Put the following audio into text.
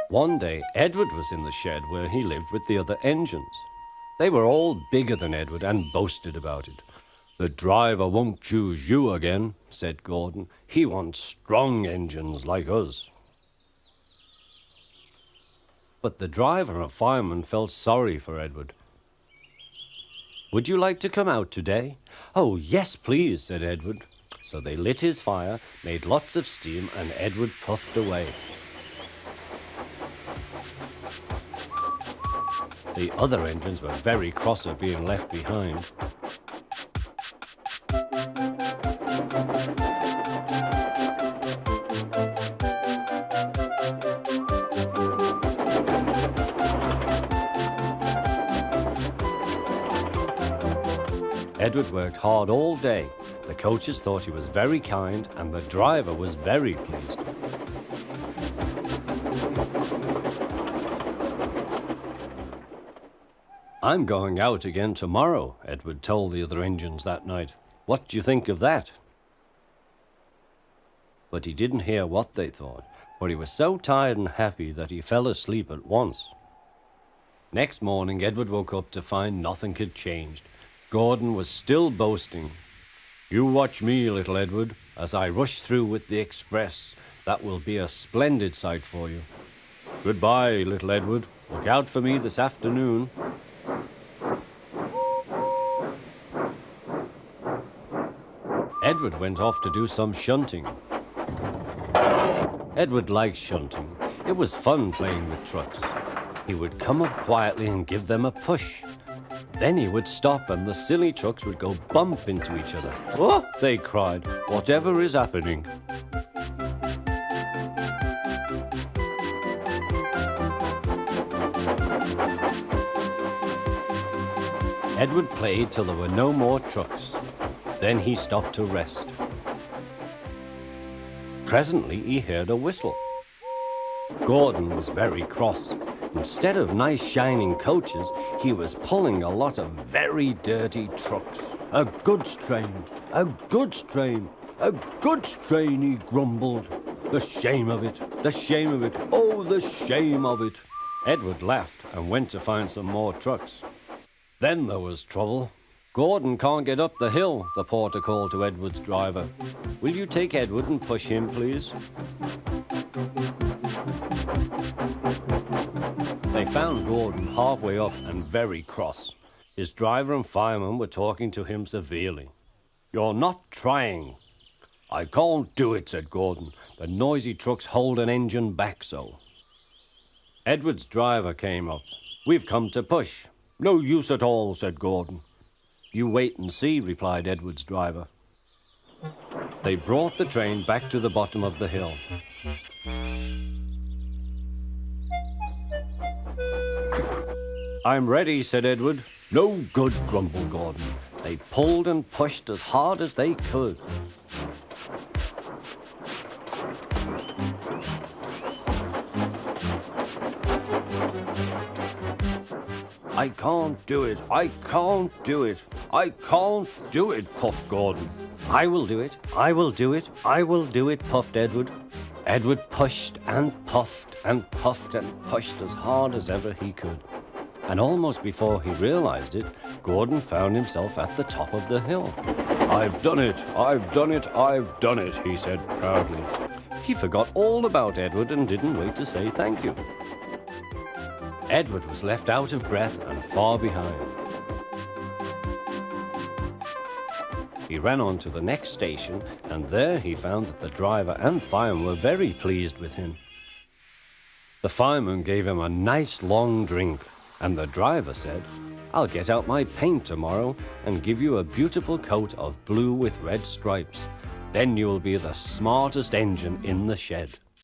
One day, Edward was in the shed where he lived with the other engines. They were all bigger than Edward and boasted about it. "The driver won't choose you again," said Gordon. "He wants strong engines like us." But the driver and fireman felt sorry for Edward. "Would you like to come out today?" "Oh, yes, please," said Edward. So they lit his fire, made lots of steam, and Edward puffed away. The other engines were very cross at being left behind. Edward worked hard all day. The coaches thought he was very kind, and the driver was very pleased. "I'm going out again tomorrow," Edward told the other engines that night. "What do you think of that?" But he didn't hear what they thought, for he was so tired and happy that he fell asleep at once. Next morning, Edward woke up to find nothing had changed. Gordon was still boasting. "You watch me, little Edward, as I rush through with the express. That will be a splendid sight for you. Goodbye, little Edward. Look out for me this afternoon." Edward went off to do some shunting. Edward liked shunting. It was fun playing with trucks. He would come up quietly and give them a push. Then he would stop and the silly trucks would go bump into each other. "Oh!" they cried. "Whatever is happening?" Edward played till there were no more trucks. Then he stopped to rest. Presently he heard a whistle. Gordon was very cross. Instead of nice shining coaches, he was pulling a lot of very dirty trucks. "A goods train, a goods train, a goods train," he grumbled. "The shame of it, the shame of it, oh, the shame of it." Edward laughed and went to find some more trucks. Then there was trouble. "Gordon can't get up the hill," the porter called to Edward's driver. "Will you take Edward and push him, please?" They found Gordon halfway up and very cross. His driver and fireman were talking to him severely. "You're not trying." "I can't do it," said Gordon. "The noisy trucks hold an engine back so." Edward's driver came up. "We've come to push." "No use at all," said Gordon. "You wait and see," replied Edward's driver. They brought the train back to the bottom of the hill. "I'm ready," said Edward. "No good," grumbled Gordon. They pulled and pushed as hard as they could. "I can't do it, I can't do it, I can't do it," puffed Gordon. "I will do it, I will do it, I will do it," puffed Edward. Edward pushed and puffed and puffed and pushed as hard as ever he could. And almost before he realized it, Gordon found himself at the top of the hill. "I've done it, I've done it, I've done it," he said proudly. He forgot all about Edward and didn't wait to say thank you. Edward was left out of breath and far behind. He ran on to the next station, and there he found that the driver and fireman were very pleased with him. The fireman gave him a nice long drink, and the driver said, "I'll get out my paint tomorrow and give you a beautiful coat of blue with red stripes. Then you will be the smartest engine in the shed."